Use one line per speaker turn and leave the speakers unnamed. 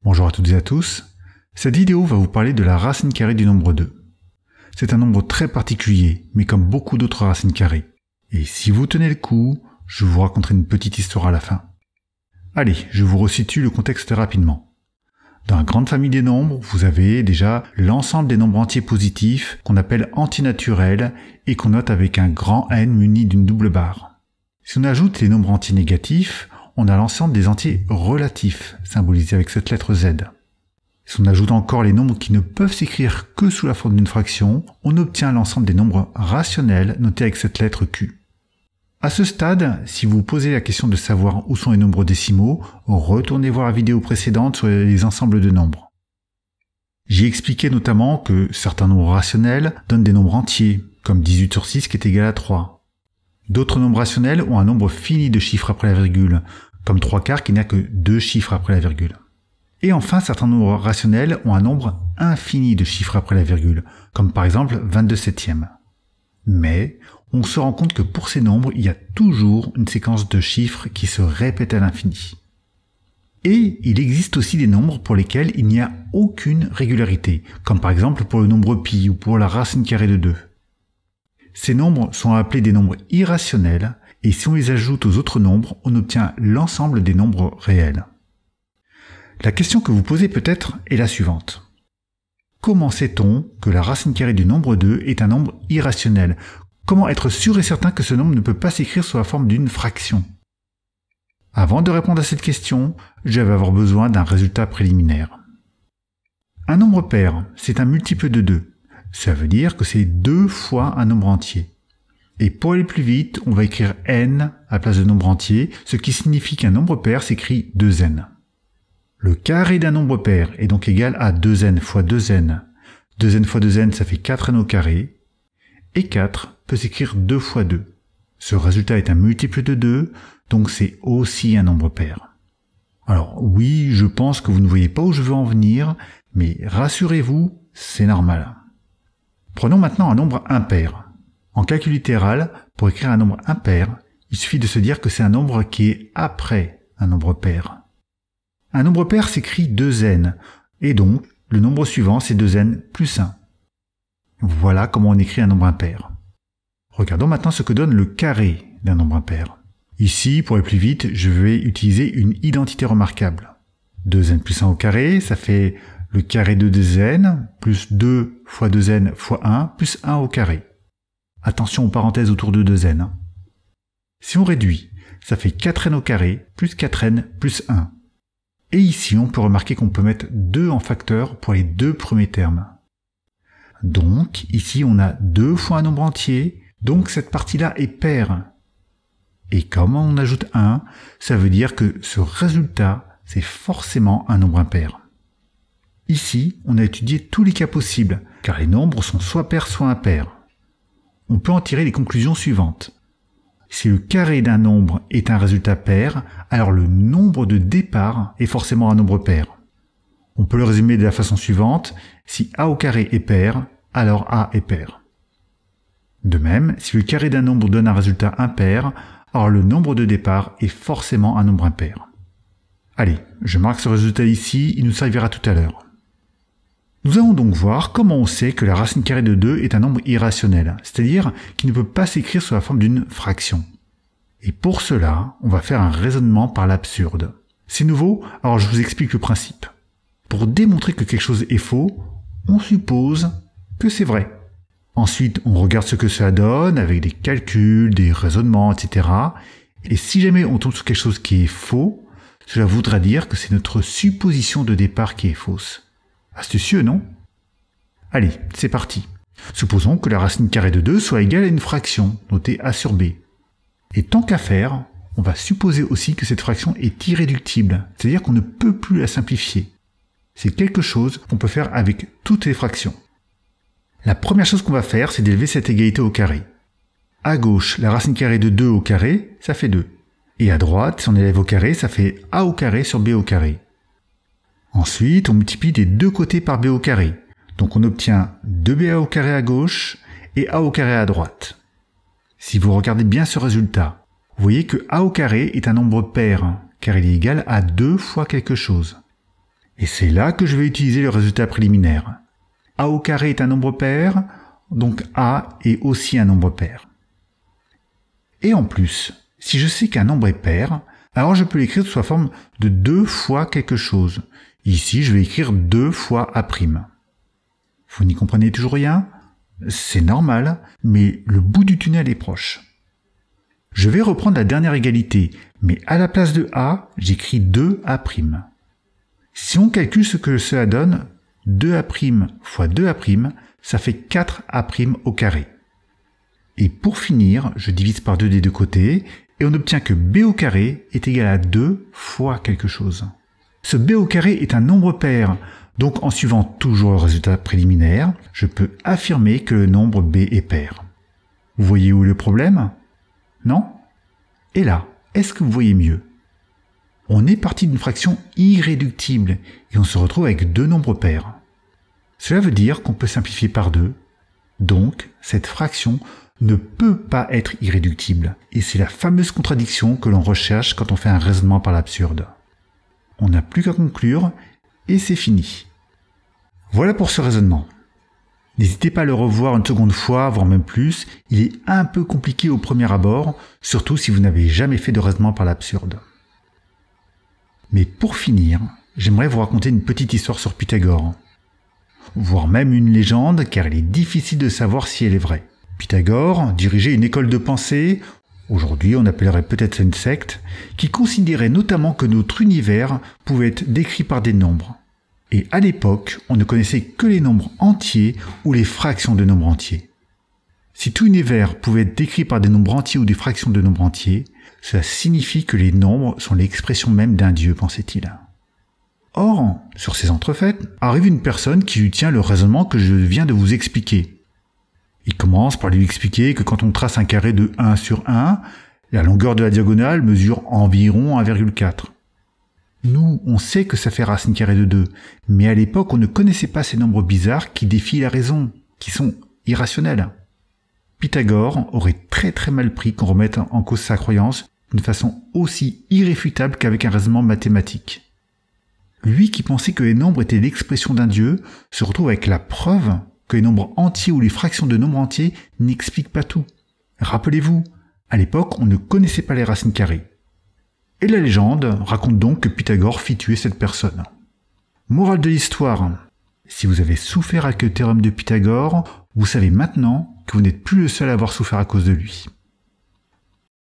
Bonjour à toutes et à tous. Cette vidéo va vous parler de la racine carrée du nombre 2. C'est un nombre très particulier, mais comme beaucoup d'autres racines carrées. Et si vous tenez le coup, je vous raconterai une petite histoire à la fin. Allez, je vous resitue le contexte rapidement. Dans la grande famille des nombres, vous avez déjà l'ensemble des nombres entiers positifs qu'on appelle antinaturels et qu'on note avec un grand N muni d'une double barre. Si on ajoute les nombres entiers négatifs, on a l'ensemble des entiers relatifs, symbolisés avec cette lettre Z. Si on ajoute encore les nombres qui ne peuvent s'écrire que sous la forme d'une fraction, on obtient l'ensemble des nombres rationnels notés avec cette lettre Q. À ce stade, si vous vous posez la question de savoir où sont les nombres décimaux, retournez voir la vidéo précédente sur les ensembles de nombres. J'y expliqué notamment que certains nombres rationnels donnent des nombres entiers, comme 18 sur 6 qui est égal à 3. D'autres nombres rationnels ont un nombre fini de chiffres après la virgule, comme 3/4 qui n'a que 2 chiffres après la virgule. Et enfin, certains nombres rationnels ont un nombre infini de chiffres après la virgule, comme par exemple 22/7. Mais on se rend compte que pour ces nombres, il y a toujours une séquence de chiffres qui se répète à l'infini. Et il existe aussi des nombres pour lesquels il n'y a aucune régularité, comme par exemple pour le nombre pi ou pour la racine carrée de 2. Ces nombres sont appelés des nombres irrationnels, et si on les ajoute aux autres nombres, on obtient l'ensemble des nombres réels. La question que vous posez peut-être est la suivante. Comment sait-on que la racine carrée du nombre 2 est un nombre irrationnel? Comment être sûr et certain que ce nombre ne peut pas s'écrire sous la forme d'une fraction? Avant de répondre à cette question, je vais avoir besoin d'un résultat préliminaire. Un nombre pair, c'est un multiple de 2. Ça veut dire que c'est 2 fois un nombre entier. Et pour aller plus vite, on va écrire n à la place de nombre entier, ce qui signifie qu'un nombre pair s'écrit 2n. Le carré d'un nombre pair est donc égal à 2n fois 2n. 2n fois 2n, ça fait 4n au carré. Et 4 peut s'écrire 2 fois 2. Ce résultat est un multiple de 2, donc c'est aussi un nombre pair. Alors oui, je pense que vous ne voyez pas où je veux en venir, mais rassurez-vous, c'est normal. Prenons maintenant un nombre impair. En calcul littéral, pour écrire un nombre impair, il suffit de se dire que c'est un nombre qui est après un nombre pair. Un nombre pair s'écrit 2n, et donc le nombre suivant c'est 2n plus 1. Voilà comment on écrit un nombre impair. Regardons maintenant ce que donne le carré d'un nombre impair. Ici, pour aller plus vite, je vais utiliser une identité remarquable. 2n plus 1 au carré, ça fait le carré de 2n, plus 2 fois 2n fois 1, plus 1 au carré. Attention aux parenthèses autour de 2n. Si on réduit, ça fait 4n au carré, plus 4n, plus 1. Et ici, on peut remarquer qu'on peut mettre 2 en facteur pour les deux premiers termes. Donc, ici, on a 2 fois un nombre entier, donc cette partie-là est paire. Et comme on ajoute 1, ça veut dire que ce résultat, c'est forcément un nombre impair. Ici, on a étudié tous les cas possibles, car les nombres sont soit pairs, soit impairs. On peut en tirer les conclusions suivantes. Si le carré d'un nombre est un résultat pair, alors le nombre de départ est forcément un nombre pair. On peut le résumer de la façon suivante, si a au carré est pair, alors a est pair. De même, si le carré d'un nombre donne un résultat impair, alors le nombre de départ est forcément un nombre impair. Allez, je marque ce résultat ici, il nous servira tout à l'heure. Nous allons donc voir comment on sait que la racine carrée de 2 est un nombre irrationnel, c'est-à-dire qui ne peut pas s'écrire sous la forme d'une fraction. Et pour cela, on va faire un raisonnement par l'absurde. C'est nouveau, alors je vous explique le principe. Pour démontrer que quelque chose est faux, on suppose que c'est vrai. Ensuite, on regarde ce que cela donne avec des calculs, des raisonnements, etc. Et si jamais on tombe sur quelque chose qui est faux, cela voudra dire que c'est notre supposition de départ qui est fausse. Astucieux, non? Allez, c'est parti. Supposons que la racine carrée de 2 soit égale à une fraction, notée a sur b. Et tant qu'à faire, on va supposer aussi que cette fraction est irréductible, c'est-à-dire qu'on ne peut plus la simplifier. C'est quelque chose qu'on peut faire avec toutes les fractions. La première chose qu'on va faire, c'est d'élever cette égalité au carré. À gauche, la racine carrée de 2 au carré, ça fait 2. Et à droite, si on élève au carré, ça fait a au carré sur b au carré. Ensuite, on multiplie des deux côtés par b au carré. Donc on obtient 2ba au carré à gauche et a au carré à droite. Si vous regardez bien ce résultat, vous voyez que a au carré est un nombre pair, car il est égal à 2 fois quelque chose. Et c'est là que je vais utiliser le résultat préliminaire. A au carré est un nombre pair, donc A est aussi un nombre pair. Et en plus, si je sais qu'un nombre est pair, alors je peux l'écrire sous la forme de 2 fois quelque chose. Ici, je vais écrire 2 fois A'. Vous n'y comprenez toujours rien? C'est normal, mais le bout du tunnel est proche. Je vais reprendre la dernière égalité, mais à la place de A, j'écris 2A'. Si on calcule ce que cela donne, 2A' fois 2A', ça fait 4A' au carré. Et pour finir, je divise par 2 des deux côtés, et on obtient que B au carré est égal à 2 fois quelque chose. Ce B au carré est un nombre pair, donc en suivant toujours le résultat préliminaire, je peux affirmer que le nombre B est pair. Vous voyez où est le problème? Non? Et là, est-ce que vous voyez mieux? On est parti d'une fraction irréductible et on se retrouve avec 2 nombres pairs. Cela veut dire qu'on peut simplifier par 2, donc cette fraction ne peut pas être irréductible, et c'est la fameuse contradiction que l'on recherche quand on fait un raisonnement par l'absurde. On n'a plus qu'à conclure, et c'est fini. Voilà pour ce raisonnement. N'hésitez pas à le revoir une seconde fois, voire même plus, il est un peu compliqué au premier abord, surtout si vous n'avez jamais fait de raisonnement par l'absurde. Mais pour finir, j'aimerais vous raconter une petite histoire sur Pythagore, voire même une légende, car il est difficile de savoir si elle est vraie. Pythagore dirigeait une école de pensée, aujourd'hui on appellerait peut-être ça une secte, qui considérait notamment que notre univers pouvait être décrit par des nombres. Et à l'époque, on ne connaissait que les nombres entiers ou les fractions de nombres entiers. Si tout univers pouvait être décrit par des nombres entiers ou des fractions de nombres entiers, cela signifie que les nombres sont l'expression même d'un dieu, pensait-il. Or, sur ces entrefaites, arrive une personne qui lui tient le raisonnement que je viens de vous expliquer. Il commence par lui expliquer que quand on trace un carré de 1 sur 1, la longueur de la diagonale mesure environ 1,4. Nous, on sait que ça fait racine carrée de 2, mais à l'époque, on ne connaissait pas ces nombres bizarres qui défient la raison, qui sont irrationnels. Pythagore aurait très mal pris qu'on remette en cause sa croyance d'une façon aussi irréfutable qu'avec un raisonnement mathématique. Lui qui pensait que les nombres étaient l'expression d'un dieu se retrouve avec la preuve que les nombres entiers ou les fractions de nombres entiers n'expliquent pas tout. Rappelez-vous, à l'époque, on ne connaissait pas les racines carrées. Et la légende raconte donc que Pythagore fit tuer cette personne. Morale de l'histoire, si vous avez souffert avec le théorème de Pythagore, vous savez maintenant que vous n'êtes plus le seul à avoir souffert à cause de lui.